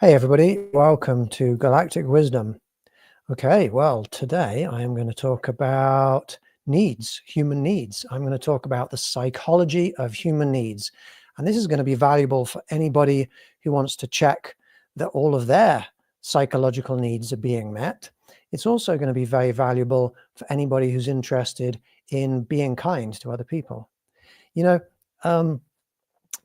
Hey everybody, welcome to Galactic Wisdom. Okay, well, today I am going to talk about needs, human needs. I'm going to talk about the psychology of human needs. And this is going to be valuable for anybody who wants to check that all of their psychological needs are being met. It's also going to be very valuable for anybody who's interested in being kind to other people. You know,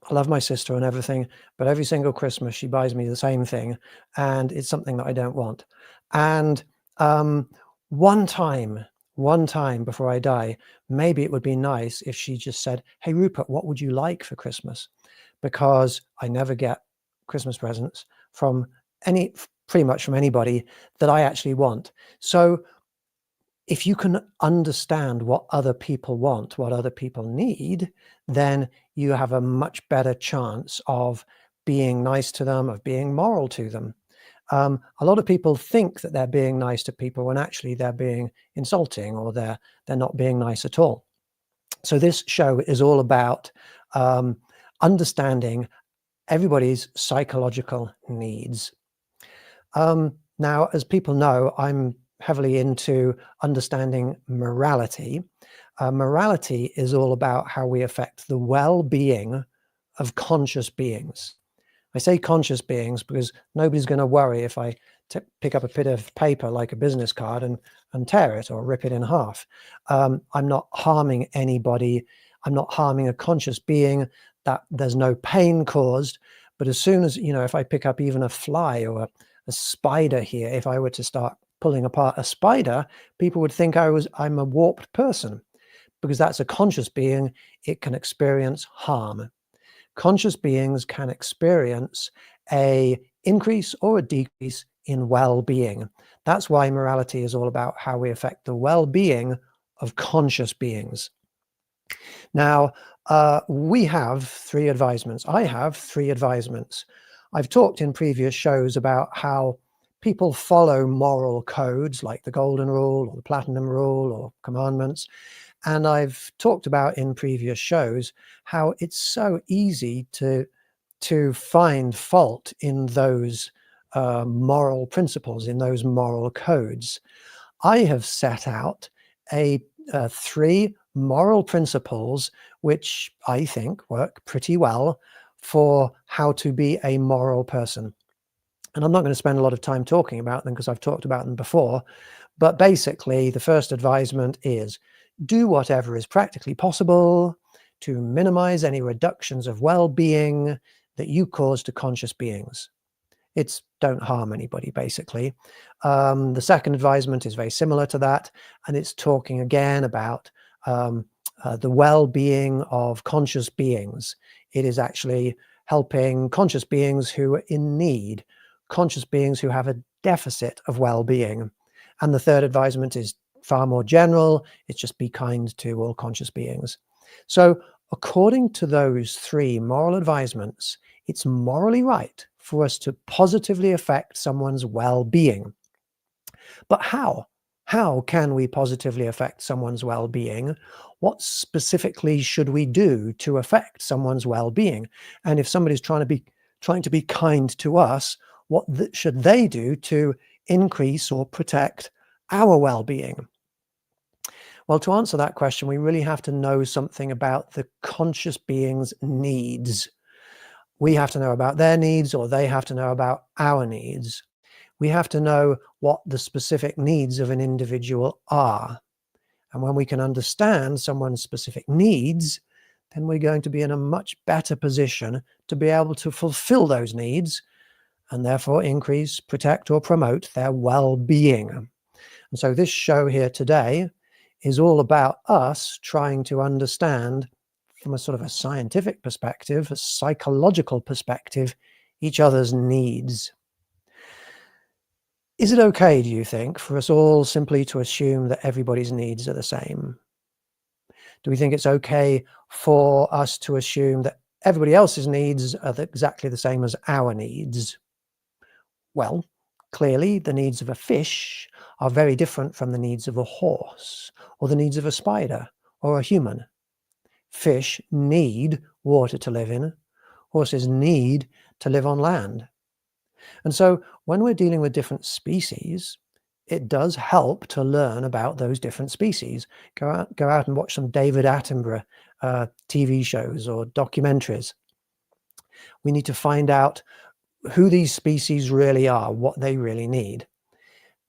I love my sister and everything, but every single Christmas she buys me the same thing, and it's something that I don't want. And um, one time, one time before I die, maybe it would be nice if she just said, "Hey Rupert, what would you like for Christmas?" Because I never get Christmas presents from pretty much from anybody that I actually want. So if you can understand what other people want, what other people need, then you have a much better chance of being nice to them, of being moral to them. A lot of people think that they're being nice to people when actually they're being insulting, or they're not being nice at all. So this show is all about understanding everybody's psychological needs. Now, as people know, I'm heavily into understanding morality. Morality is all about how we affect the well-being of conscious beings. I say conscious beings because nobody's going to worry if I pick up a bit of paper like a business card and tear it or rip it in half. I'm not harming anybody. I'm not harming a conscious being. That there's no pain caused. But as soon as, if I pick up even a fly or a spider here, if I were to start pulling apart a spider, people would think I'm a warped person, because that's a conscious being. It can experience harm. Conscious beings can experience a increase or a decrease in well-being. That's why morality is all about how we affect the well-being of conscious beings. Now, we have three advisements. I have three advisements. I've talked in previous shows about how people follow moral codes like the Golden Rule or the Platinum Rule or commandments. And I've talked about in previous shows how it's so easy to find fault in those moral principles, in those moral codes. I have set out three moral principles which I think work pretty well for how to be a moral person. And I'm not going to spend a lot of time talking about them because I've talked about them before. But basically, the first advisement is do whatever is practically possible to minimize any reductions of well-being that you cause to conscious beings. It's don't harm anybody, basically. The second advisement is very similar to that, and it's talking again about the well-being of conscious beings. It is actually helping conscious beings who are in need, conscious beings who have a deficit of well-being. And the third advisement is far more general. It's just be kind to all conscious beings. So according to those three moral advisements, it's morally right for us to positively affect someone's well-being. But how? How can we positively affect someone's well-being? What specifically should we do to affect someone's well-being? And if somebody's trying to be kind to us, what should they do to increase or protect our well-being? Well, to answer that question, we really have to know something about the conscious being's needs. We have to know about their needs, or they have to know about our needs. We have to know what the specific needs of an individual are. And when we can understand someone's specific needs, then we're going to be in a much better position to be able to fulfill those needs and therefore increase, protect, or promote their well-being. And so this show here today is all about us trying to understand, from a sort of a scientific perspective, a psychological perspective, each other's needs. Is it okay, do you think, for us all simply to assume that everybody's needs are the same? Do we think it's okay for us to assume that everybody else's needs are exactly the same as our needs? Well, clearly the needs of a fish are very different from the needs of a horse, or the needs of a spider, or a human. Fish need water to live in. Horses need to live on land. And so when we're dealing with different species, it does help to learn about those different species. Go out and watch some David Attenborough TV shows or documentaries. We need to find out who these species really are, what they really need.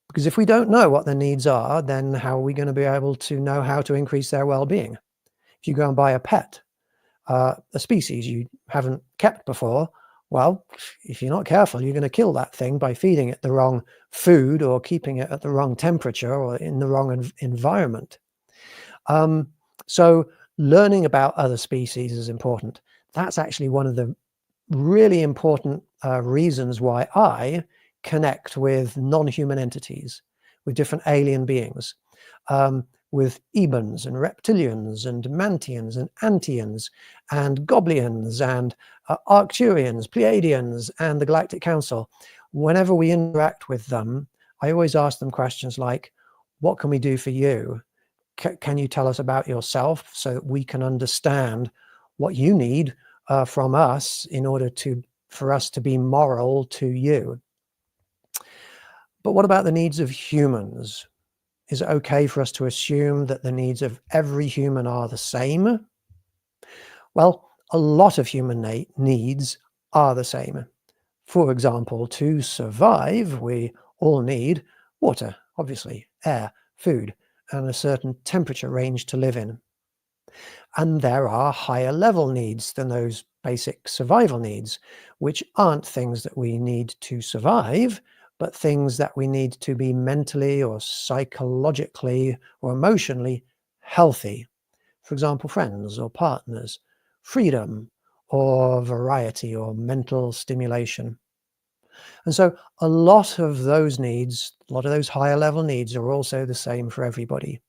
Because if we don't know what their needs are, then how are we going to be able to know how to increase their well-being? If you go and buy a pet, a species you haven't kept before, well, if you're not careful, you're going to kill that thing by feeding it the wrong food or keeping it at the wrong temperature or in the wrong environment. So learning about other species is important. That's actually one of the really important reasons why I connect with non-human entities, with different alien beings, with ebons and reptilians and mantians and antians and goblians and arcturians, pleiadians and the Galactic Council. Whenever we interact with them, I always ask them questions like, what can we do for you? Can you tell us about yourself so that we can understand what you need from us in order for us to be moral to you? But what about the needs of humans? Is it okay for us to assume that the needs of every human are the same? Well, a lot of human needs are the same. For example, to survive, we all need water, obviously, air, food, and a certain temperature range to live in. And there are higher level needs than those basic survival needs, which aren't things that we need to survive, but things that we need to be mentally or psychologically or emotionally healthy. For example, friends or partners, freedom or variety or mental stimulation. And so a lot of those needs, a lot of those higher level needs are also the same for everybody.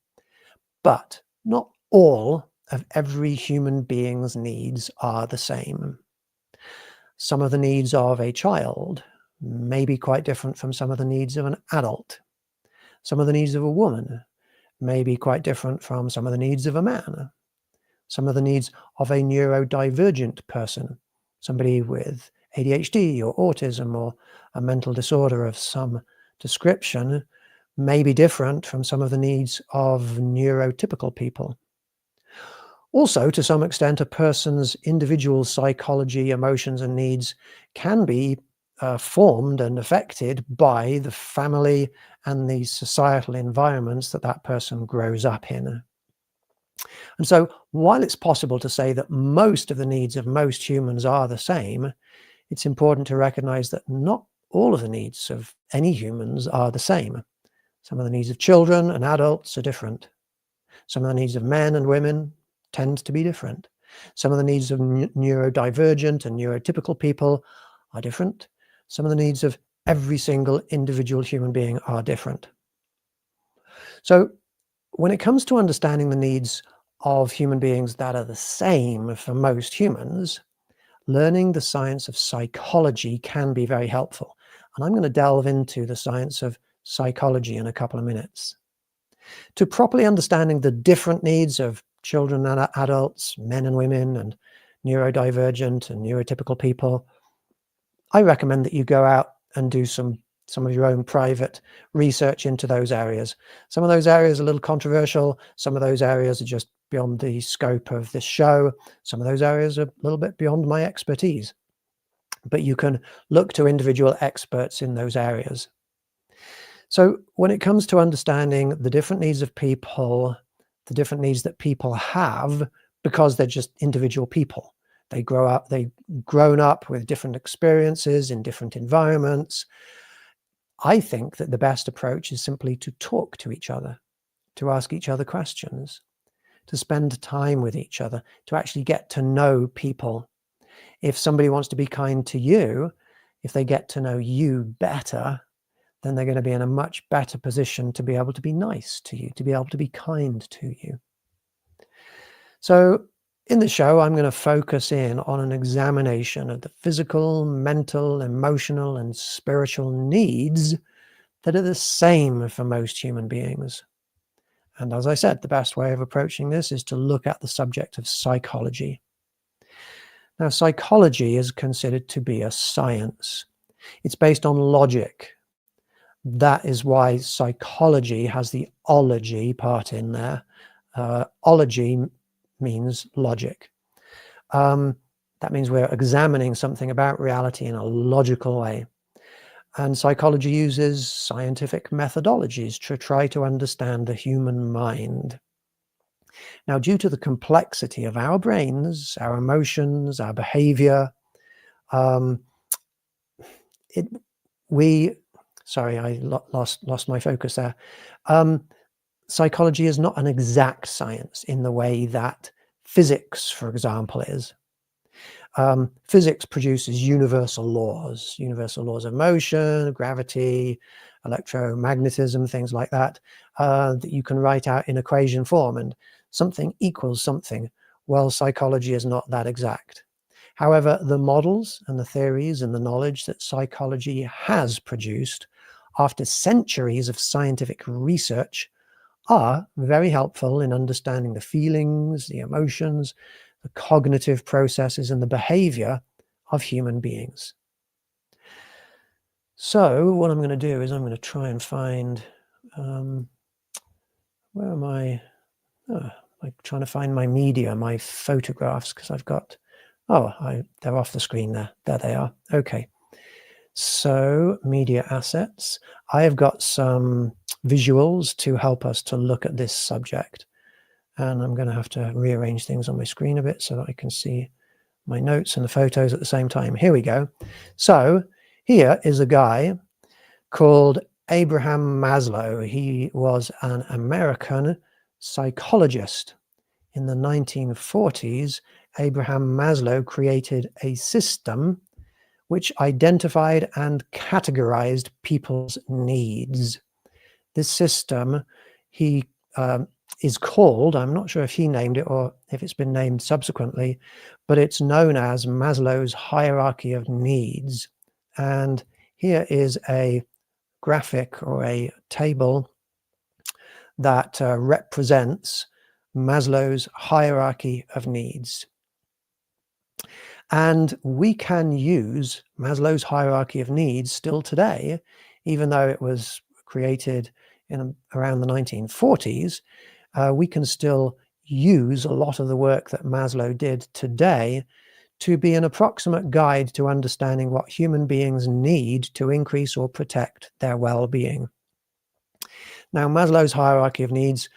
But not all of every human being's needs are the same. Some of the needs of a child may be quite different from some of the needs of an adult. Some of the needs of a woman may be quite different from some of the needs of a man. Some of the needs of a neurodivergent person, somebody with ADHD or autism or a mental disorder of some description, may be different from some of the needs of neurotypical people. Also, to some extent, a person's individual psychology, emotions, and needs can be formed and affected by the family and the societal environments that that person grows up in. And so, while it's possible to say that most of the needs of most humans are the same, it's important to recognize that not all of the needs of any humans are the same. Some of the needs of children and adults are different. Some of the needs of men and women tend to be different. Some of the needs of neurodivergent and neurotypical people are different. Some of the needs of every single individual human being are different. So when it comes to understanding the needs of human beings that are the same for most humans, learning the science of psychology can be very helpful. And I'm going to delve into the science of psychology in a couple of minutes. To properly understanding the different needs of children and adults, men and women, and neurodivergent and neurotypical people, I recommend that you go out and do some of your own private research into those areas. Some of those areas are a little controversial. Some of those areas are just beyond the scope of this show. Some of those areas are a little bit beyond my expertise. But you can look to individual experts in those areas. So when it comes to understanding the different needs of people, the different needs that people have, because they're just individual people. They've grown up with different experiences in different environments. I think that the best approach is simply to talk to each other, to ask each other questions, to spend time with each other, to actually get to know people. If somebody wants to be kind to you, if they get to know you better, then they're going to be in a much better position to be able to be nice to you, to be able to be kind to you. So in the show, I'm going to focus in on an examination of the physical, mental, emotional, and spiritual needs that are the same for most human beings. And as I said, the best way of approaching this is to look at the subject of psychology. Now, psychology is considered to be a science. It's based on logic. That is why psychology has the ology part in there. Ology means logic. That means we're examining something about reality in a logical way. And psychology uses scientific methodologies to try to understand the human mind. Now, due to the complexity of our brains, our emotions, our behavior, sorry, I lost my focus there. Psychology is not an exact science in the way that physics, for example, is. Physics produces universal laws of motion, gravity, electromagnetism, things like that, that you can write out in equation form, and something equals something. Well, psychology is not that exact. However, the models and the theories and the knowledge that psychology has produced after centuries of scientific research are very helpful in understanding the feelings, the emotions, the cognitive processes, and the behavior of human beings. So what I'm going to do is I'm going to try and find, where am I? I'm trying to find my media, my photographs, because I've got, they're off the screen there. There they are. Okay. So media assets. I have got some visuals to help us to look at this subject. And I'm going to have to rearrange things on my screen a bit so that I can see my notes and the photos at the same time. Here we go. So here is a guy called Abraham Maslow. He was an American psychologist. In the 1940s, Abraham Maslow created a system which identified and categorized people's needs. This system is called, I'm not sure if he named it or if it's been named subsequently, but it's known as Maslow's hierarchy of needs. And here is a graphic or a table that represents Maslow's hierarchy of needs. And we can use Maslow's hierarchy of needs still today, even though it was created in around the 1940s. We can still use a lot of the work that Maslow did today to be an approximate guide to understanding what human beings need to increase or protect their well-being. Now, Maslow's hierarchy of needs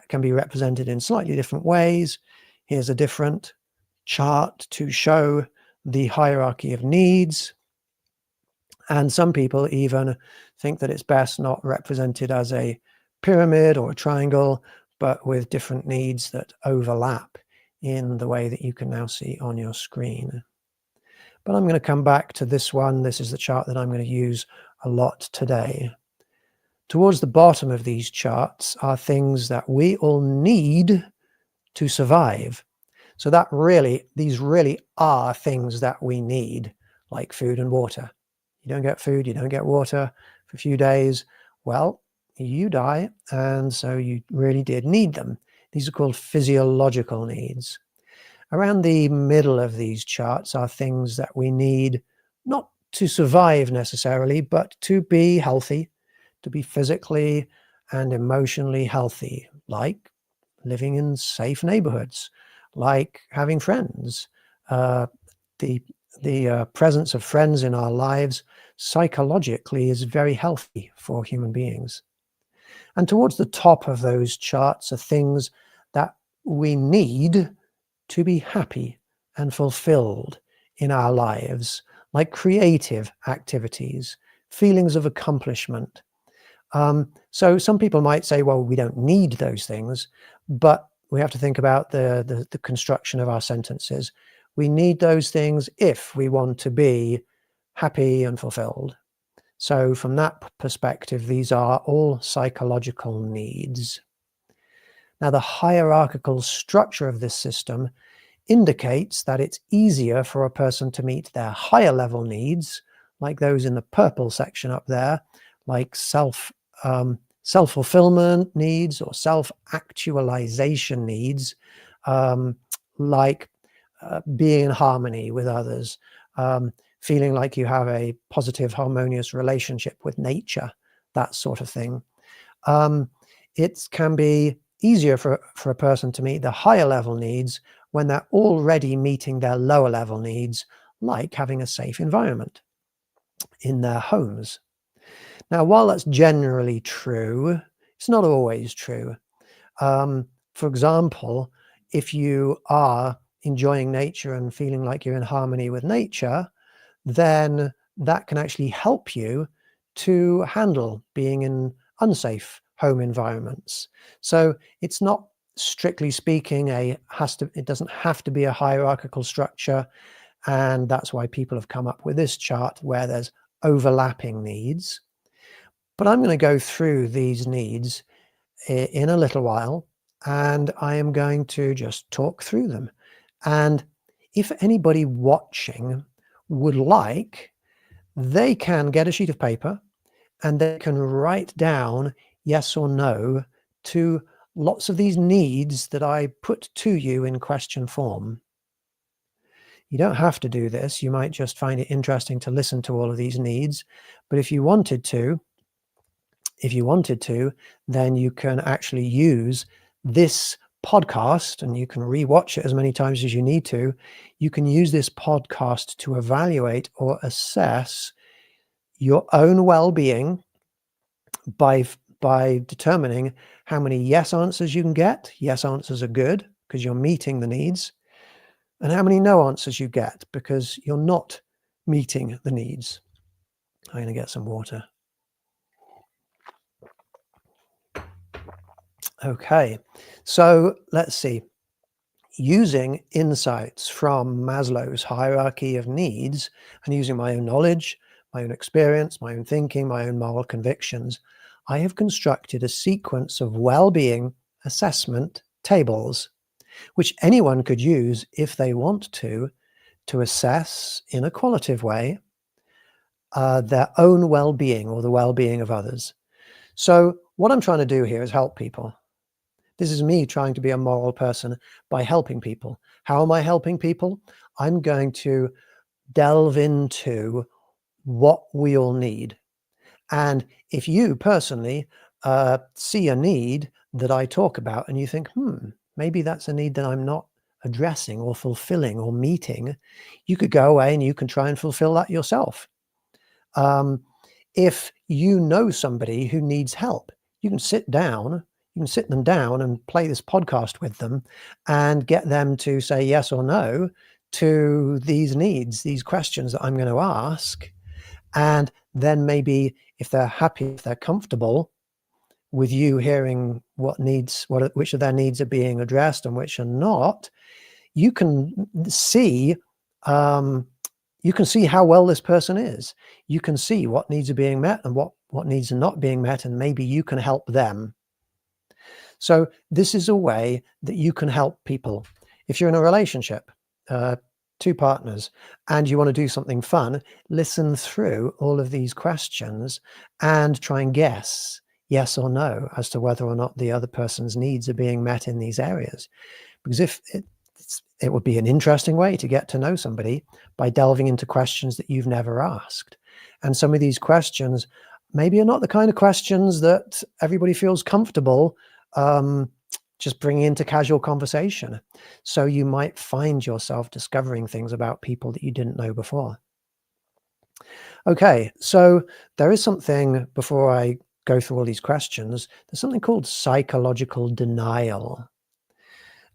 can be represented in slightly different ways. Here's a different chart to show the hierarchy of needs. And some people even think that it's best not represented as a pyramid or a triangle, but with different needs that overlap in the way that you can now see on your screen. But I'm going to come back to this one. This is the chart that I'm going to use a lot today. Towards the bottom of these charts are things that we all need to survive. So that these really are things that we need, like food and water. You don't get food, you don't get water for a few days, well, you die, and so you really did need them. These are called physiological needs. Around the middle of these charts are things that we need not to survive necessarily, but to be healthy, to be physically and emotionally healthy, like living in safe neighborhoods, like having friends. The presence of friends in our lives psychologically is very healthy for human beings. And towards the top of those charts are things that we need to be happy and fulfilled in our lives, like creative activities, feelings of accomplishment. So some people might say, well, we don't need those things, but we have to think about the construction of our sentences. We need those things if we want to be happy and fulfilled. So from that perspective, these are all psychological needs. Now, the hierarchical structure of this system indicates that it's easier for a person to meet their higher level needs, like those in the purple section up there, like self-fulfillment needs or self-actualization needs, like being in harmony with others, feeling like you have a positive, harmonious relationship with nature, that sort of thing. It can be easier for a person to meet the higher level needs when they're already meeting their lower level needs, like having a safe environment in their homes. Now, while that's generally true, it's not always true. For example, if you are enjoying nature and feeling like you're in harmony with nature, then that can actually help you to handle being in unsafe home environments. So it's not, strictly speaking, it doesn't have to be a hierarchical structure, and that's why people have come up with this chart where there's overlapping needs. But I'm going to go through these needs in a little while, and I am going to just talk through them. And if anybody watching would like, they can get a sheet of paper and they can write down yes or no to lots of these needs that I put to you in question form. You don't have to do this. You might just find it interesting to listen to all of these needs. But if you wanted to, then you can actually use this podcast, and you can rewatch it as many times as you need to. You can use this podcast to evaluate or assess your own well-being by determining how many yes answers you can get. Yes answers are good because you're meeting the needs, and how many no answers you get because you're not meeting the needs. I'm going to get some water. Okay, so let's see. Using insights from Maslow's hierarchy of needs and using my own knowledge, my own experience, my own thinking, my own moral convictions, I have constructed a sequence of well-being assessment tables, which anyone could use if they want to assess in a qualitative way their own well-being or the well-being of others. So what I'm trying to do here is help people. This is me trying to be a moral person by helping people. How am I helping people? I'm going to delve into what we all need. And if you personally see a need that I talk about and you think, maybe that's a need that I'm not addressing or fulfilling or meeting, you could go away and you can try and fulfill that yourself. If you know somebody who needs help, you can sit them down and play this podcast with them and get them to say yes or no to these needs, these questions that I'm going to ask. And then maybe if they're happy, if they're comfortable with you hearing which of their needs are being addressed and which are not, you can see how well this person is. You can see what needs are being met and what needs are not being met, and maybe you can help them. So this is a way that you can help people. If you're in a relationship, two partners, and you want to do something fun, listen through all of these questions and try and guess yes or no as to whether or not the other person's needs are being met in these areas. Because if it would be an interesting way to get to know somebody by delving into questions that you've never asked. And some of these questions maybe are not the kind of questions that everybody feels comfortable just bringing into casual conversation. So you might find yourself discovering things about people that you didn't know before. Okay, so there is something, before I go through all these questions, there's something called psychological denial.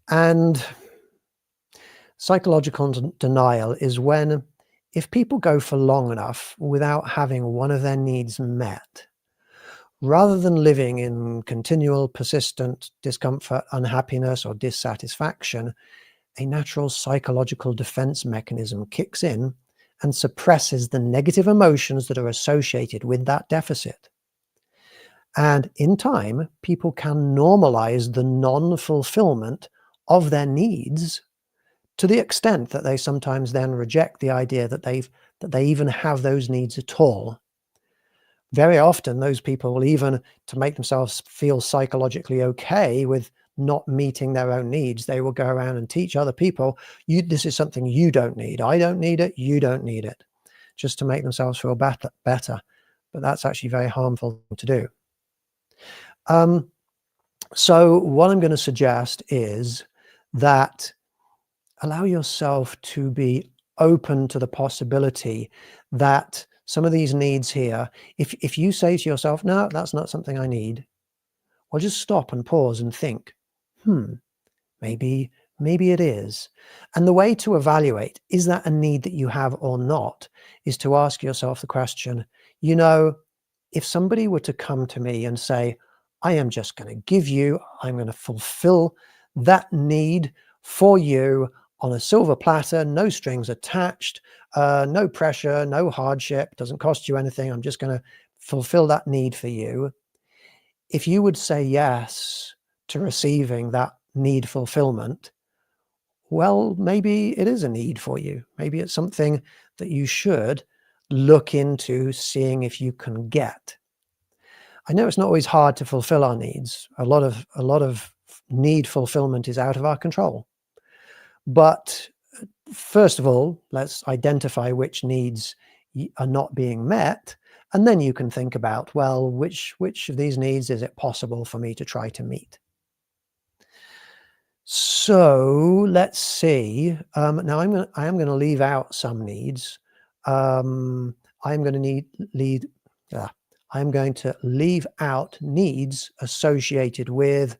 And psychological denial is when, if people go for long enough without having one of their needs met, rather than living in continual persistent discomfort, unhappiness, or dissatisfaction, a natural psychological defense mechanism kicks in and suppresses the negative emotions that are associated with that deficit. And in time, people can normalize the non-fulfillment of their needs to the extent that they sometimes then reject the idea that they even have those needs at all. Very often, those people will, even to make themselves feel psychologically okay with not meeting their own needs, they will go around and teach other people, this is something you don't need. I don't need it. You don't need it. just to make themselves feel better. But that's actually very harmful to do. So what I'm going to suggest is that allow yourself to be open to the possibility that some of these needs here, if you say to yourself, no, that's not something I need, well, just stop and pause and think, maybe it is. And the way to evaluate, is that a need that you have or not, is to ask yourself the question, you know, if somebody were to come to me and say, I am just going to give you, I'm going to fulfill that need for you on a silver platter, no strings attached, no pressure, no hardship, doesn't cost you anything, I'm just going to fulfill that need for you. If you would say yes to receiving that need fulfillment, well, maybe it is a need for you. Maybe it's something that you should look into seeing if you can get. I know it's not always hard to fulfill our needs. A lot of need fulfillment is out of our control. But first of all, let's identify which needs are not being met. And then you can think about, well, which of these needs is it possible for me to try to meet? So let's see. Now I am going to leave out some needs. I'm going to leave out needs associated with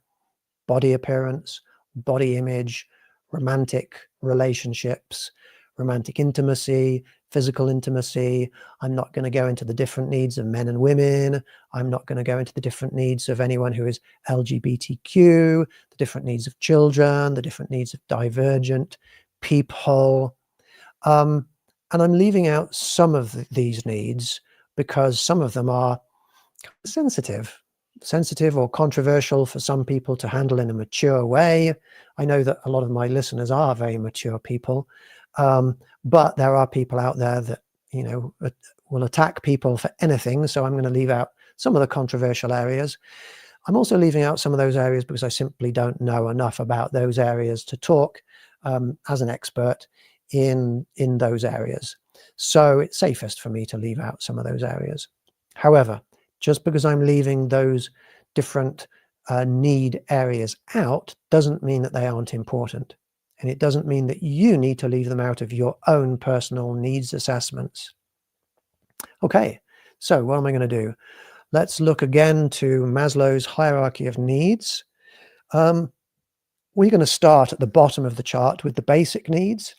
body appearance, body image, romantic relationships, romantic intimacy, physical intimacy. I'm not going to go into the different needs of men and women. I'm not going to go into the different needs of anyone who is LGBTQ, the different needs of children, the different needs of divergent people. And I'm leaving out some of these needs because some of them are sensitive or controversial for some people to handle in a mature way. I know that a lot of my listeners are very mature people, but there are people out there that, you know, will attack people for anything. So I'm going to leave out some of the controversial areas. I'm also leaving out some of those areas because I simply don't know enough about those areas to talk as an expert in those areas. So it's safest for me to leave out some of those areas. However, just because I'm leaving those different need areas out doesn't mean that they aren't important. And it doesn't mean that you need to leave them out of your own personal needs assessments. Okay, so what am I going to do? Let's look again to Maslow's hierarchy of needs. We're going to start at the bottom of the chart with the basic needs,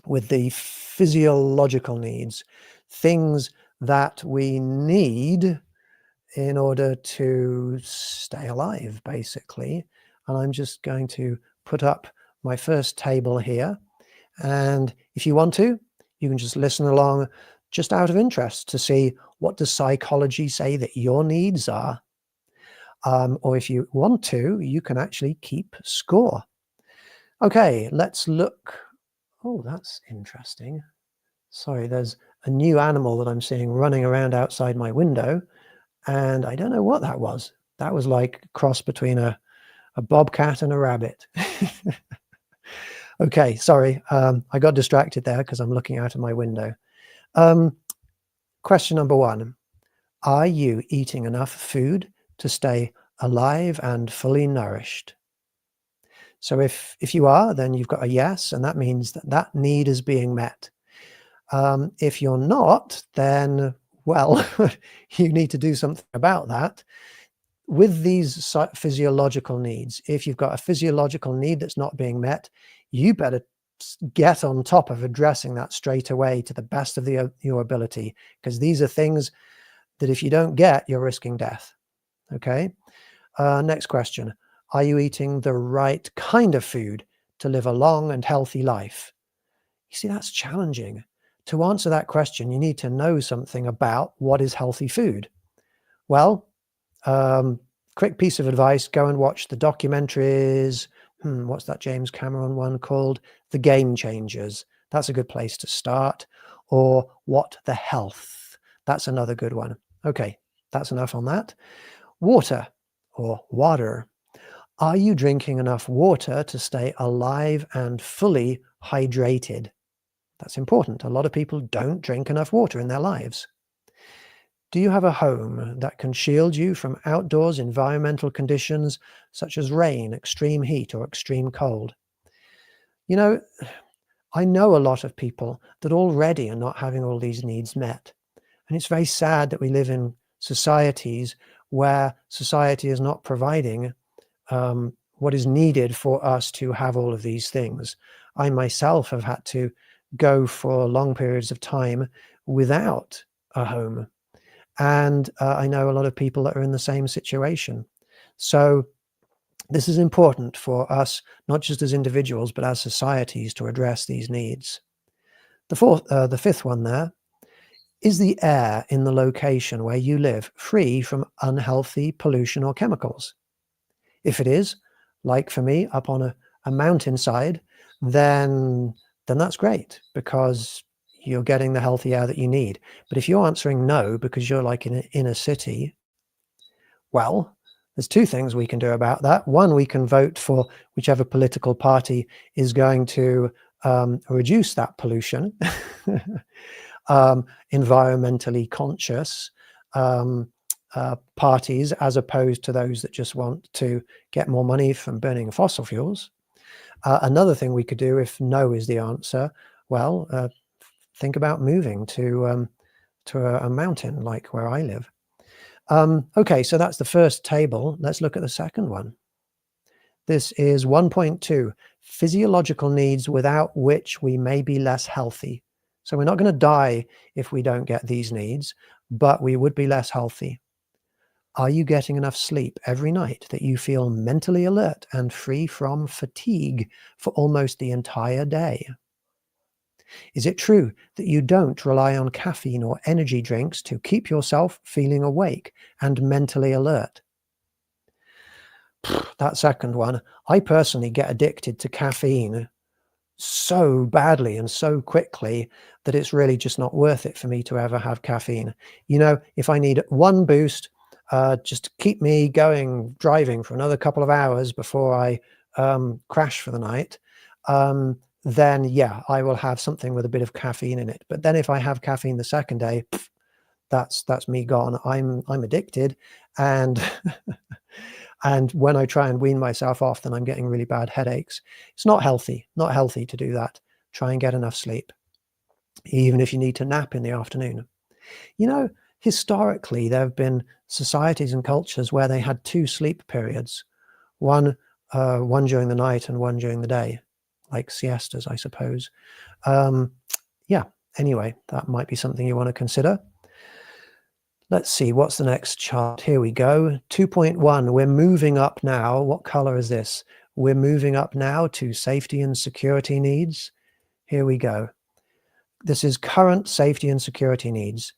with the physiological needs, things that we need in order to stay alive, basically. And I'm just going to put up my first table here. And if you want to, you can just listen along just out of interest to see what does psychology say that your needs are. Or if you want to, you can actually keep score. Okay, let's look. Oh, that's interesting. Sorry, there's a new animal that I'm seeing running around outside my window. And I don't know what that was. That was like a cross between a bobcat and a rabbit. Okay, sorry. I got distracted there because I'm looking out of my window. Question number one. Are you eating enough food to stay alive and fully nourished? So if you are, then you've got a yes, and that means that need is being met. If you're not, then, well, you need to do something about that. With these physiological needs, if you've got a physiological need that's not being met, you better get on top of addressing that straight away to the best of your ability, because these are things that if you don't get, you're risking death. Okay. Next question. Are you eating the right kind of food to live a long and healthy life? You see, that's challenging. To answer that question, you need to know something about what is healthy food. Well, quick piece of advice, go and watch the documentaries. What's that James Cameron one called? The Game Changers. That's a good place to start. Or What the Health. That's another good one. Okay, that's enough on that. Water or water. Are you drinking enough water to stay alive and fully hydrated? That's important. A lot of people don't drink enough water in their lives. Do you have a home that can shield you from outdoors environmental conditions such as rain, extreme heat, or extreme cold? You know, I know a lot of people that already are not having all these needs met. And it's very sad that we live in societies where society is not providing what is needed for us to have all of these things. I myself have had to go for long periods of time without a home. And I know a lot of people that are in the same situation. So this is important for us, not just as individuals, but as societies, to address these needs. The fifth one there: is the air in the location where you live free from unhealthy pollution or chemicals? If it is, like for me, up on a mountainside, then that's great, because you're getting the healthy air that you need. But if you're answering no because you're like in a city, well, there's two things we can do about that. One, we can vote for whichever political party is going to reduce that pollution, environmentally conscious parties, as opposed to those that just want to get more money from burning fossil fuels. Another thing we could do, if no is the answer, well, think about moving to a mountain like where I live. Okay, so that's the first table. Let's look at the second one. This is 1.2, physiological needs without which we may be less healthy. So we're not going to die if we don't get these needs, but we would be less healthy. Are you getting enough sleep every night that you feel mentally alert and free from fatigue for almost the entire day? Is it true that you don't rely on caffeine or energy drinks to keep yourself feeling awake and mentally alert? That second one, I personally get addicted to caffeine so badly and so quickly that it's really just not worth it for me to ever have caffeine. You know, if I need one boost just to keep me driving for another couple of hours before I crash for the night, then yeah, I will have something with a bit of caffeine in it. But then if I have caffeine the second day, that's me gone. I'm addicted, and and when I try and wean myself off, then I'm getting really bad headaches. It's not healthy to do that. Try and get enough sleep, even if you need to nap in the afternoon. You know, historically, there have been societies and cultures where they had two sleep periods, one during the night and one during the day, like siestas, I suppose. Yeah, anyway, that might be something you want to consider. Let's see, what's the next chart? Here we go. 2.1, we're moving up now. What color is this? We're moving up now to safety and security needs. Here we go. This is current safety and security needs.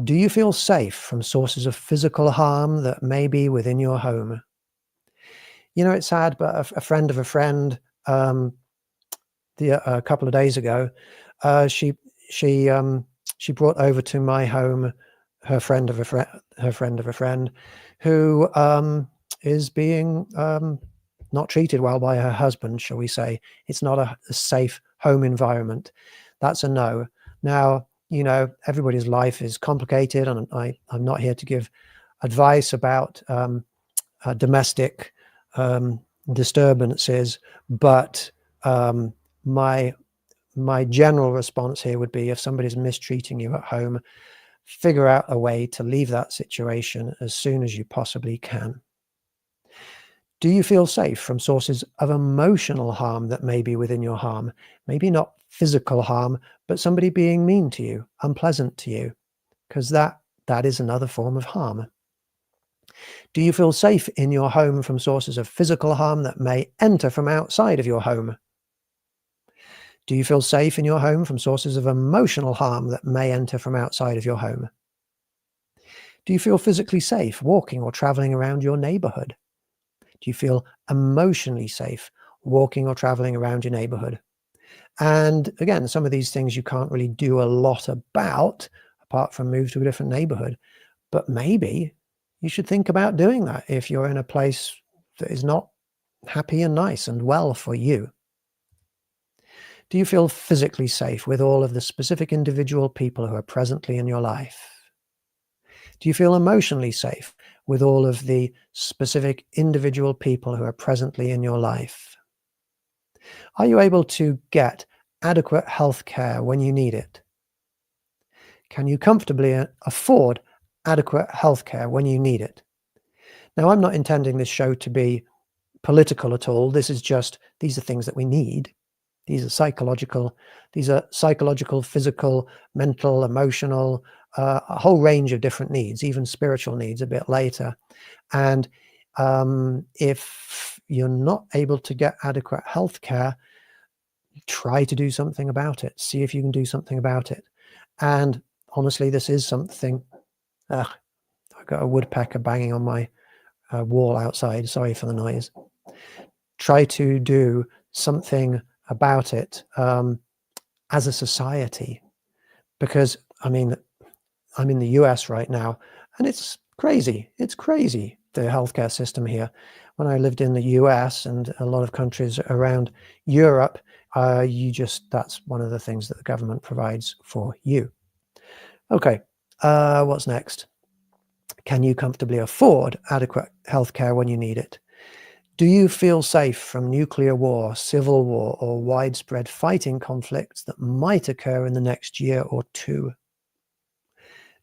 Do you feel safe from sources of physical harm that may be within your home? You know, it's sad, but a friend of a friend, a couple of days ago, she brought over to my home her friend of a friend who is being not treated well by her husband, shall we say. It's not a safe home environment. That's a no. Now, you know, everybody's life is complicated, and I'm not here to give advice about domestic disturbances, but my general response here would be, if somebody's mistreating you at home, figure out a way to leave that situation as soon as you possibly can. Do you feel safe from sources of emotional harm that may be within your home? Maybe not physical harm, but somebody being mean to you, unpleasant to you, because that is another form of harm. Do you feel safe in your home from sources of physical harm that may enter from outside of your home? Do you feel safe in your home from sources of emotional harm that may enter from outside of your home? Do you feel physically safe walking or traveling around your neighborhood? Do you feel emotionally safe walking or traveling around your neighborhood? And again, some of these things you can't really do a lot about, apart from move to a different neighborhood. But maybe you should think about doing that if you're in a place that is not happy and nice and well for you. Do you feel physically safe with all of the specific individual people who are presently in your life? Do you feel emotionally safe with all of the specific individual people who are presently in your life? Are you able to get adequate health care when you need it? Can you comfortably afford adequate health care when you need it? Now, I'm not intending this show to be political at all. These are things that we need. These are psychological, physical, mental, emotional, a whole range of different needs, even spiritual needs a bit later. And if you're not able to get adequate health care, try to do something about it. See if you can do something about it. And honestly, this is something. I've got a woodpecker banging on my wall outside. Sorry for the noise. Try to do something about it as a society, because I mean, I'm in the US right now, and it's crazy. It's crazy, the healthcare system here. When I lived in the US and a lot of countries around Europe, that's one of the things that the government provides for you. Okay, what's next? Can you comfortably afford adequate healthcare when you need it? Do you feel safe from nuclear war, civil war, or widespread fighting conflicts that might occur in the next year or two?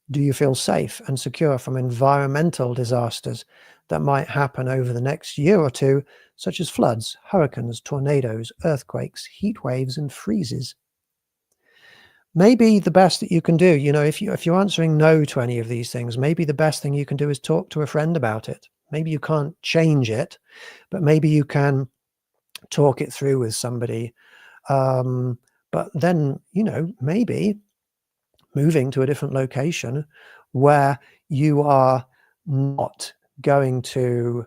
Do you feel safe and secure from environmental disasters that might happen over the next year or two, such as floods, hurricanes, tornadoes, earthquakes, heat waves, and freezes? Maybe the best that you can do, if you're answering no to any of these things, maybe the best thing you can do is talk to a friend about it. Maybe you can't change it, but maybe you can talk it through with somebody. But then, maybe moving to a different location where you are not going to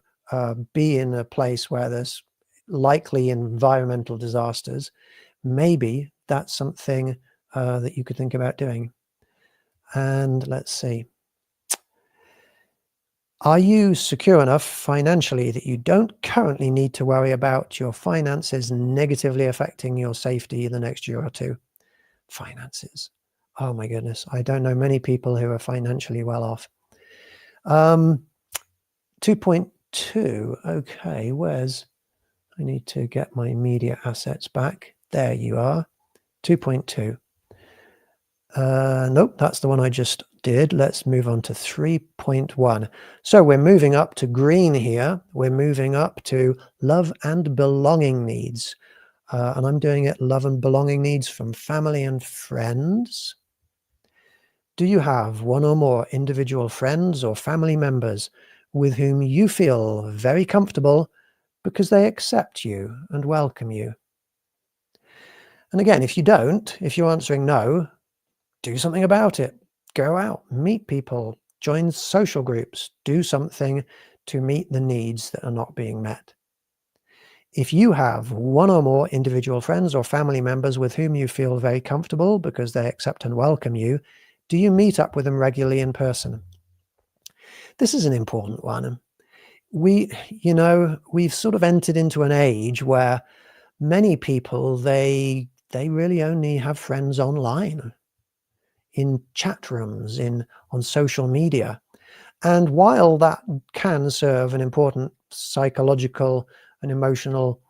be in a place where there's likely environmental disasters, maybe that's something that you could think about doing. And let's see. Are you secure enough financially that you don't currently need to worry about your finances negatively affecting your safety the next year or two? Finances. Oh my goodness. I don't know many people who are financially well off. 2.2. Okay, I need to get my media assets back. There you are. 2.2. Nope, that's the one I just did. Let's move on to 3.1. So we're moving up to green here. We're moving up to love and belonging needs. And I'm doing it love and belonging needs from family and friends. Do you have one or more individual friends or family members with whom you feel very comfortable because they accept you and welcome you? And again, if you're answering no, do something about it. Go out, meet people, join social groups, do something to meet the needs that are not being met. If you have one or more individual friends or family members with whom you feel very comfortable because they accept and welcome you, do you meet up with them regularly in person? This is an important one. We've sort of entered into an age where many people, they really only have friends online, in chat rooms, on social media. And while that can serve an important psychological and emotional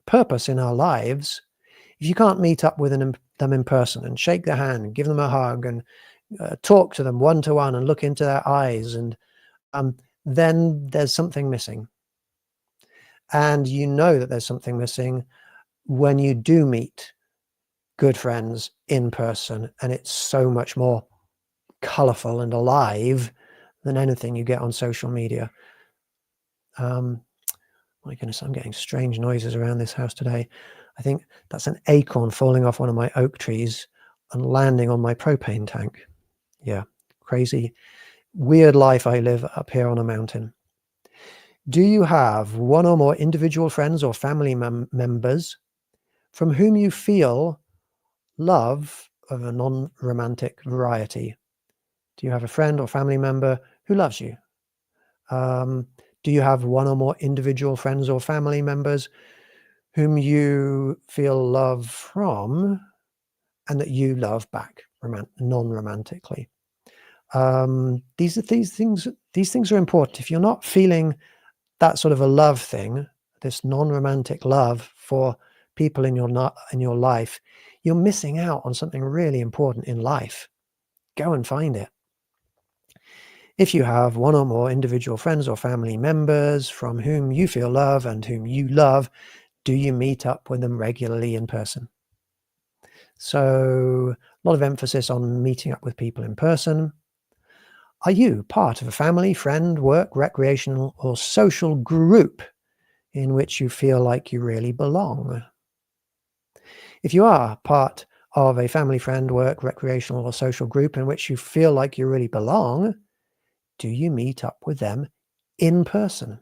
purpose in our lives, if you can't meet up with them in person and shake their hand and give them a hug and talk to them one-to-one and look into their eyes, and then there's something missing. And you know that there's something missing when you do meet good friends in person, and it's so much more colorful and alive than anything you get on social media. My goodness, I'm getting strange noises around this house today. I think that's an acorn falling off one of my oak trees and landing on my propane tank. Yeah, crazy, weird life I live up here on a mountain. Do you have one or more individual friends or family members from whom you feel love of a non-romantic variety? Do you have a friend or family member who loves you? Do you have one or more individual friends or family members whom you feel love from and that you love back non-romantically. These things are important. If you're not feeling that sort of a love thing, this non-romantic love for people in your life, you're missing out on something really important in life. Go and find it. If you have one or more individual friends or family members from whom you feel love and whom you love, do you meet up with them regularly in person? So a lot of emphasis on meeting up with people in person. Are you part of a family, friend, work, recreational, or social group in which you feel like you really belong? If you are part of a family, friend, work, recreational, or social group in which you feel like you really belong, do you meet up with them in person?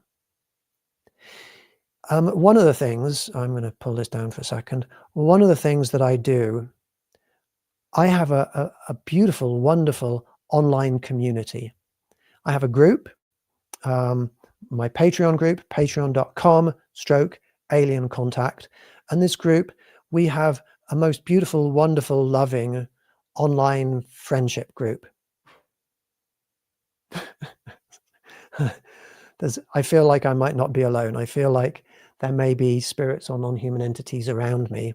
One of the things, I'm going to pull this down for a second. One of the things that I do, I have a beautiful, wonderful online community. I have a group, my Patreon group, patreon.com/alien contact. And this group, we have a most beautiful, wonderful, loving online friendship group. I feel like I might not be alone. I feel like there may be spirits or non-human entities around me.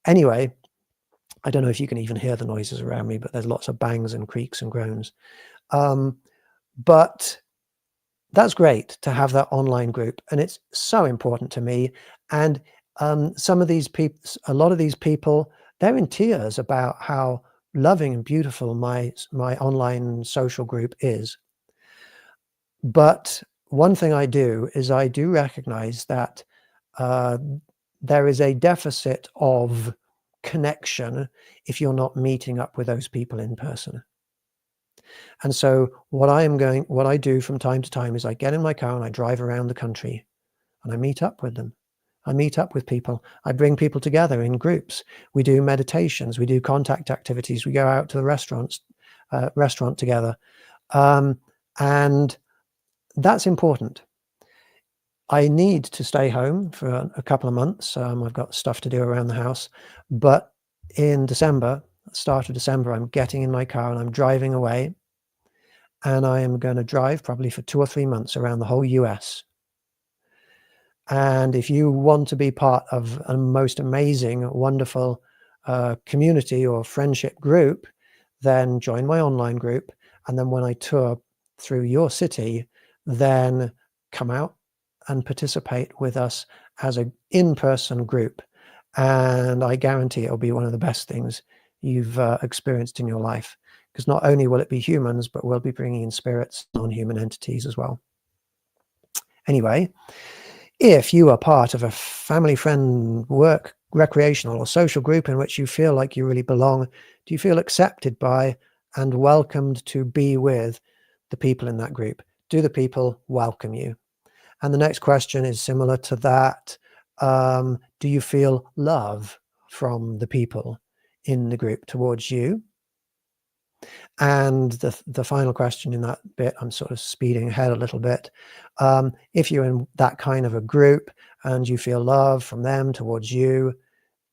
Anyway, I don't know if you can even hear the noises around me, but there's lots of bangs and creaks and groans. But that's great to have that online group, and it's so important to me. And some of these people, a lot of these people, they're in tears about how loving and beautiful my online social group is. But one thing I do is I do recognize that there is a deficit of connection if you're not meeting up with those people in person. And so what I do from time to time is I get in my car and I drive around the country and I meet up with them. I meet up with people. I bring people together in groups. We do meditations. We do contact activities. We go out to the restaurant together. And that's important. I need to stay home for a couple of months. I've got stuff to do around the house. But in December, start of December, I'm getting in my car and I'm driving away. And I am going to drive probably for 2 or 3 months around the whole US. And if you want to be part of a most amazing, wonderful community or friendship group, then join my online group. And then when I tour through your city, then come out and participate with us as an in-person group. And I guarantee it'll be one of the best things you've experienced in your life. Because not only will it be humans, but we'll be bringing in spirits, non-human entities as well. Anyway, if you are part of a family, friend, work, recreational, or social group in which you feel like you really belong, do you feel accepted by and welcomed to be with the people in that group? Do the people welcome you? And the next question is similar to that. Do you feel love from the people in the group towards you? And the final question in that bit, I'm sort of speeding ahead a little bit. If you're in that kind of a group and you feel love from them towards you,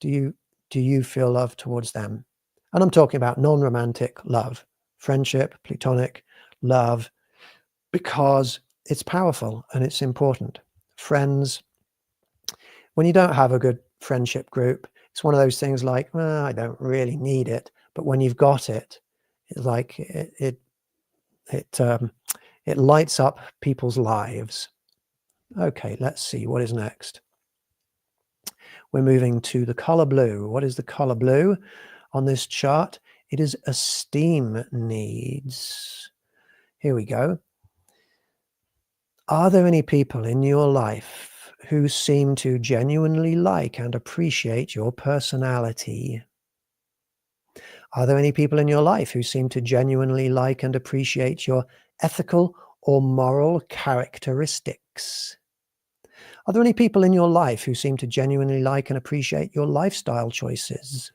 do you feel love towards them? And I'm talking about non-romantic love, friendship, platonic love, because it's powerful and it's important. Friends, when you don't have a good friendship group, it's one of those things like, well, I don't really need it. But when you've got it, it's like it lights up people's lives. Okay, let's see what is next. We're moving to the color blue. What is the color blue on this chart? It is esteem needs. Here we go. Are there any people in your life who seem to genuinely like and appreciate your personality? Are there any people in your life who seem to genuinely like and appreciate your ethical or moral characteristics? Are there any people in your life who seem to genuinely like and appreciate your lifestyle choices?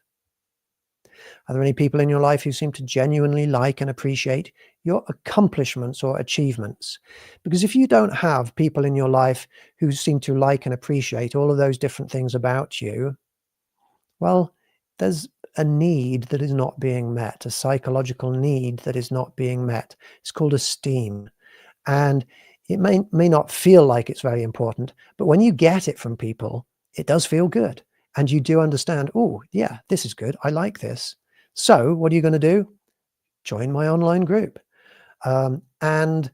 Are there any people in your life who seem to genuinely like and appreciate your accomplishments or achievements? Because if you don't have people in your life who seem to like and appreciate all of those different things about you, well, there's a need that is not being met, a psychological need that is not being met. It's called esteem. And it may not feel like it's very important, but when you get it from people, it does feel good. And you do understand, oh, yeah, this is good. I like this. So what are you going to do? Join my online group. And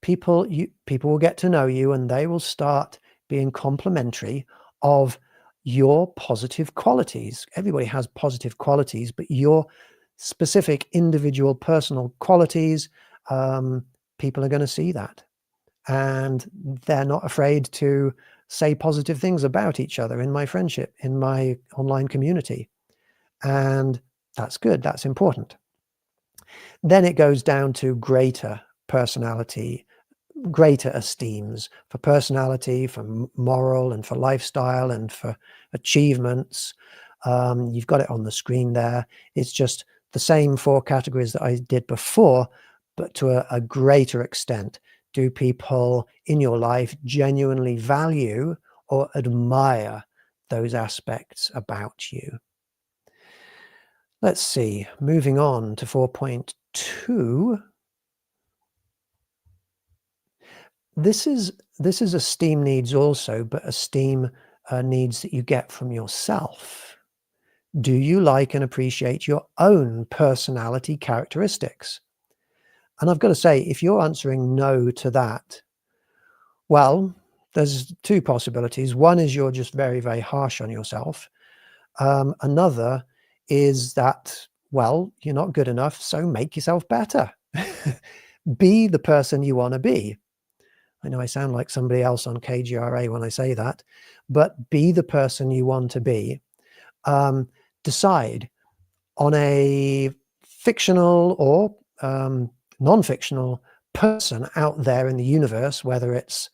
people will get to know you, and they will start being complimentary of your positive qualities. Everybody has positive qualities, but your specific individual personal qualities, people are going to see that. And they're not afraid to say positive things about each other in my friendship, in my online community. And that's good. That's important. Then it goes down to greater personality, greater esteems for personality, for moral, and for lifestyle, and for achievements. You've got it on the screen there. It's just the same 4 categories that I did before, but to a greater extent. Do people in your life genuinely value or admire those aspects about you? Let's see, moving on to 4.2. This is esteem needs also, but esteem needs that you get from yourself. Do you like and appreciate your own personality characteristics? And I've got to say, if you're answering no to that, well, there's 2 possibilities. One is you're just very, very harsh on yourself. Another is that, well, you're not good enough, so make yourself better. Be the person you want to be. I know I sound like somebody else on KGRA when I say that, but be the person you want to be. Decide on a fictional or non-fictional person out there in the universe, whether it's,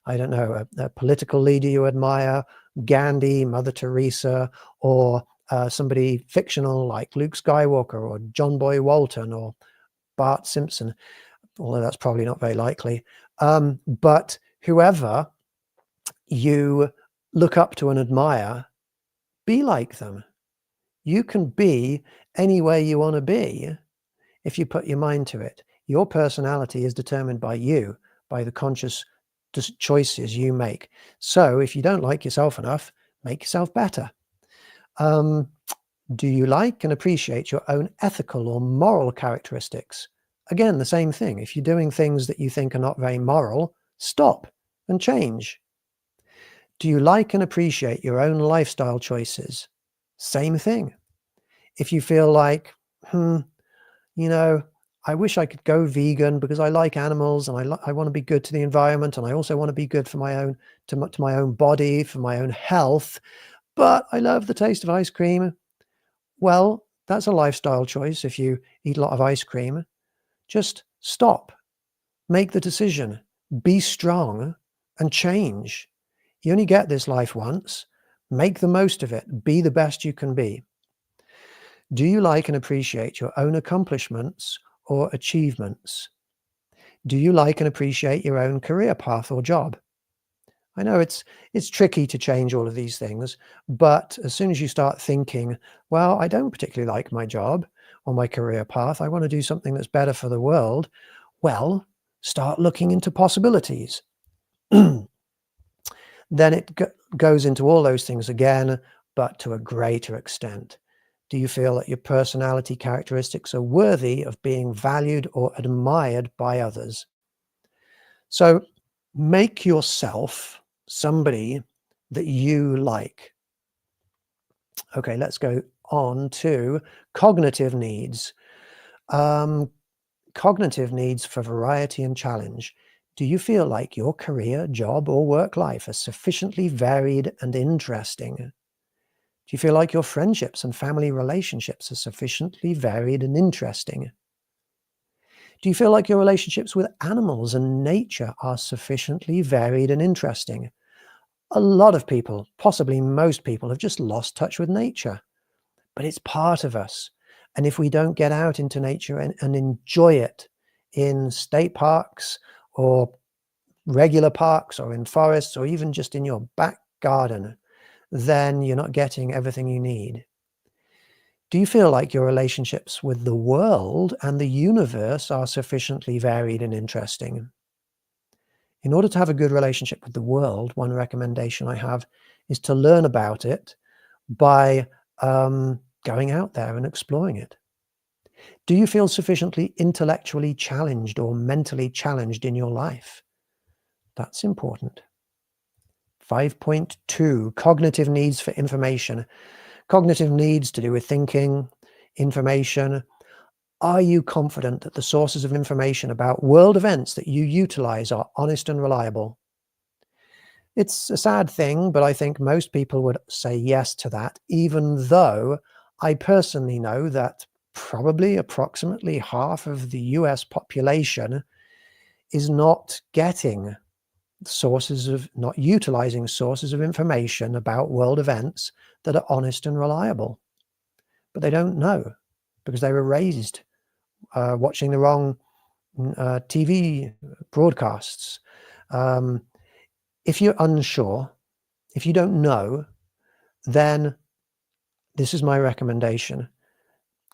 I don't know, a political leader you admire, Gandhi, Mother Teresa, or somebody fictional like Luke Skywalker or John Boy Walton or Bart Simpson, although that's probably not very likely. But whoever you look up to and admire, be like them. You can be any way you want to be if you put your mind to it. Your personality is determined by you, by the conscious choices you make. So if you don't like yourself enough, make yourself better. Do you like and appreciate your own ethical or moral characteristics? Again, the same thing. If you're doing things that you think are not very moral, stop and change. Do you like and appreciate your own lifestyle choices? Same thing. If you feel like, you know, I wish I could go vegan because I like animals and I want to be good to the environment, and I also want to be good for my own, to my own body, for my own health, but I love the taste of ice cream. Well, that's a lifestyle choice. If you eat a lot of ice cream, just stop, make the decision, be strong and change. You only get this life once. Make the most of it. Be the best you can be. Do you like and appreciate your own accomplishments or achievements? Do you like and appreciate your own career path or job? I know it's tricky to change all of these things, but as soon as you start thinking, well, I don't particularly like my job or my career path, I want to do something that's better for the world, well, start looking into possibilities. Then it goes into all those things again, but to a greater extent. Do you feel that your personality characteristics are worthy of being valued or admired by others? So make yourself somebody that you like. Okay, let's go on to cognitive needs. Cognitive needs for variety and challenge. Do you feel like your career, job, or work life are sufficiently varied and interesting? Do you feel like your friendships and family relationships are sufficiently varied and interesting? Do you feel like your relationships with animals and nature are sufficiently varied and interesting? A lot of people, possibly most people, have just lost touch with nature. but it's part of us. And if we don't get out into nature and enjoy it in state parks or regular parks or in forests or even just in your back garden, then you're not getting everything you need. Do you feel like your relationships with the world and the universe are sufficiently varied and interesting? In order to have a good relationship with the world, one recommendation I have is to learn about it by going out there and exploring it. Do you feel sufficiently intellectually challenged or mentally challenged in your life? That's important. 5.2, cognitive needs for information. Cognitive needs to do with thinking, information. Are you confident that the sources of information about world events that you utilize are honest and reliable? It's a sad thing, but I think most people would say yes to that, even though I personally know that probably approximately half of the US population is not getting not utilizing sources of information about world events that are honest and reliable. But they don't know because they were raised watching the wrong TV broadcasts. If you're unsure, if you don't know, then this is my recommendation.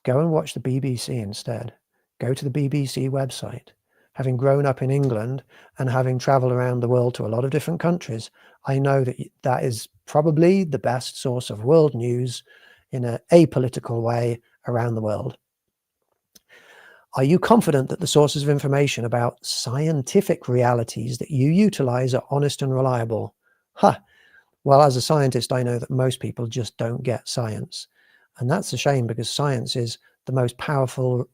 Go and watch the BBC instead. Go to the BBC website. Having grown up in England and having traveled around the world to a lot of different countries, I know that that is probably the best source of world news in an apolitical way around the world. Are you confident that the sources of information about scientific realities that you utilize are honest and reliable? Well, as a scientist, I know that most people just don't get science. And that's a shame because science is the most powerful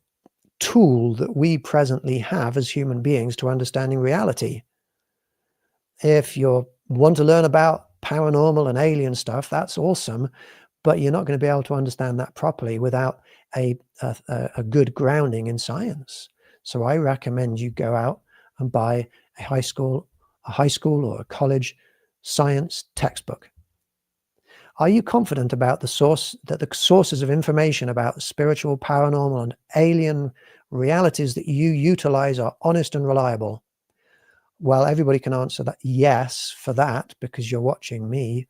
tool that we presently have as human beings to understanding reality. If you want to learn about paranormal and alien stuff, that's awesome, but you're not going to be able to understand that properly without a good grounding in science. So I recommend you go out and buy a high school or a college science textbook. Are you confident about the sources of information about spiritual, paranormal, and alien realities that you utilize are honest and reliable? Well, everybody can answer that yes for that because you're watching me.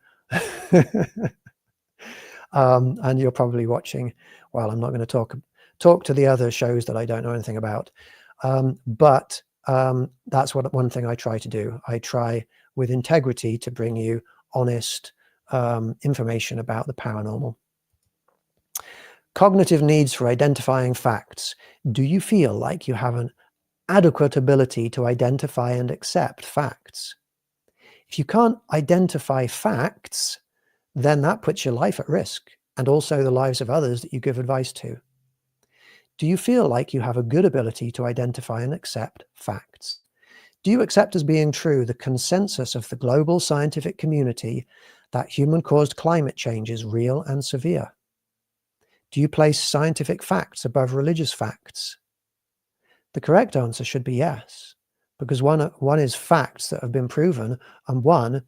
And you're probably watching, well, I'm not going to talk to the other shows that I don't know anything about. But that's one thing I try to do. I try with integrity to bring you honest information about the paranormal. Cognitive needs for identifying facts. Do you feel like you have an adequate ability to identify and accept facts? If you can't identify facts, then that puts your life at risk and also the lives of others that you give advice to. Do you feel like you have a good ability to identify and accept facts? Do you accept as being true the consensus of the global scientific community that human-caused climate change is real and severe? Do you place scientific facts above religious facts? The correct answer should be yes, because one is facts that have been proven and one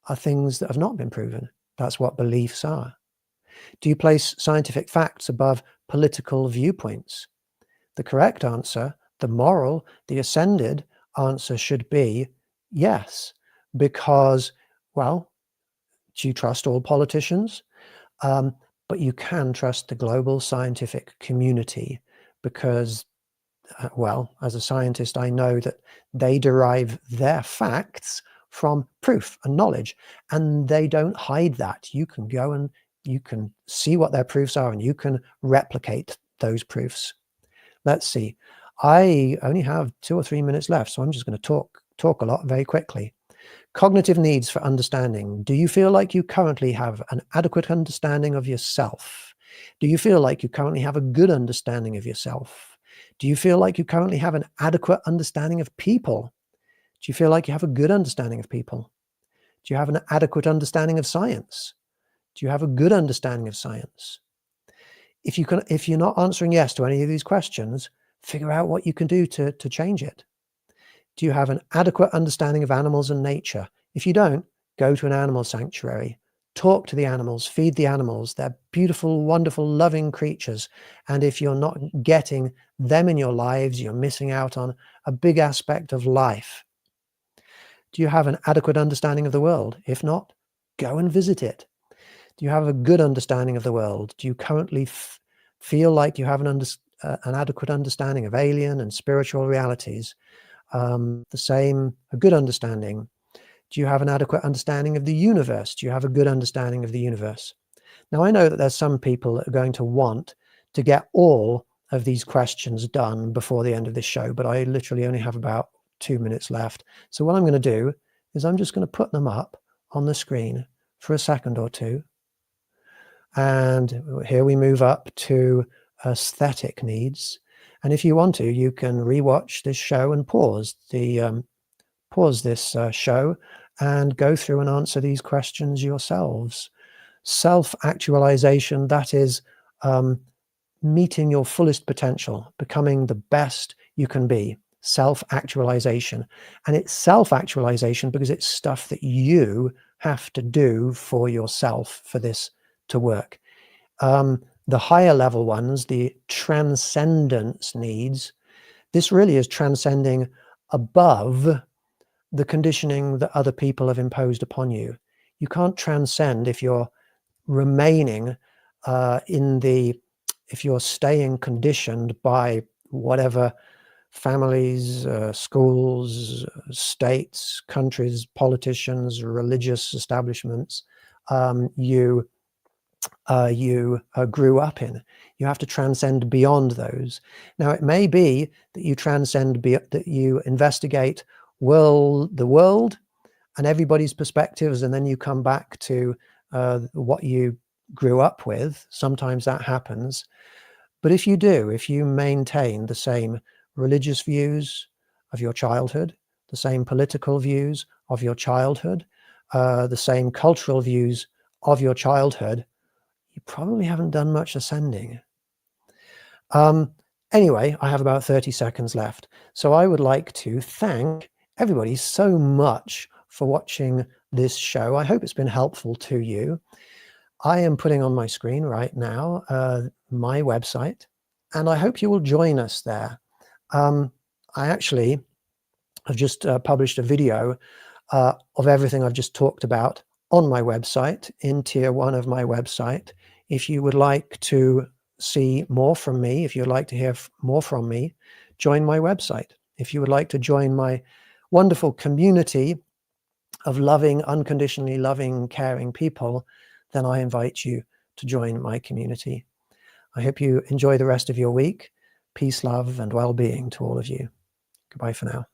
are things that have not been proven. That's what beliefs are. Do you place scientific facts above political viewpoints? The correct answer, the moral, the ascended answer should be yes, because, well, do you trust all politicians? But you can trust the global scientific community because, well, as a scientist, I know that they derive their facts from proof and knowledge, and they don't hide that. You can go and you can see what their proofs are and you can replicate those proofs. Let's see. I only have 2 or 3 minutes left, so I'm just going to talk a lot very quickly. Cognitive needs for understanding. Do you feel like you currently have an adequate understanding of yourself? Do you feel like you currently have a good understanding of yourself? Do you feel like you currently have an adequate understanding of people? Do you feel like you have a good understanding of people? Do you have an adequate understanding of science? Do you have a good understanding of science? If you're not answering yes to any of these questions, figure out what you can do to change it. Do you have an adequate understanding of animals and nature? If you don't, go to an animal sanctuary. talk to the animals, feed the animals. They're beautiful, wonderful, loving creatures. And if you're not getting them in your lives, you're missing out on a big aspect of life. Do you have an adequate understanding of the world? If not, go and visit it. Do you have a good understanding of the world? Do you currently feel like you have an adequate understanding of alien and spiritual realities? A good understanding. Do you have an adequate understanding of the universe? Do you have a good understanding of the universe? Now, I know that there's some people that are going to want to get all of these questions done before the end of this show, but I literally only have about 2 minutes left. So what I'm going to do is I'm just going to put them up on the screen for a second or two. And here we move up to aesthetic needs. And if you want to, you can rewatch this show and pause this show and go through and answer these questions yourselves. Self-actualization, that is meeting your fullest potential, becoming the best you can be. Self-actualization. And it's self-actualization because it's stuff that you have to do for yourself for this to work. The higher level ones, the transcendence needs, this really is transcending above the conditioning that other people have imposed upon you. You can't transcend if you're remaining if you're staying conditioned by whatever families, schools, states, countries, politicians, religious establishments you grew up in. You have to transcend beyond those. Now, it may be that you transcend, that you investigate the world and everybody's perspectives, and then you come back to what you grew up with. Sometimes that happens. But if you maintain the same religious views of your childhood, the same political views of your childhood, the same cultural views of your childhood, you probably haven't done much ascending. Anyway, I have about 30 seconds left. So I would like to thank everybody so much for watching this show. I hope it's been helpful to you. I am putting on my screen right now my website, and I hope you will join us there. I actually have just published a video of everything I've just talked about on my website, in tier 1 of my website. If you would like to see more from me, if you'd like to hear more from me, join my website. If you would like to join my wonderful community of loving, unconditionally loving, caring people, then I invite you to join my community. I hope you enjoy the rest of your week. Peace, love, and well-being to all of you. Goodbye for now.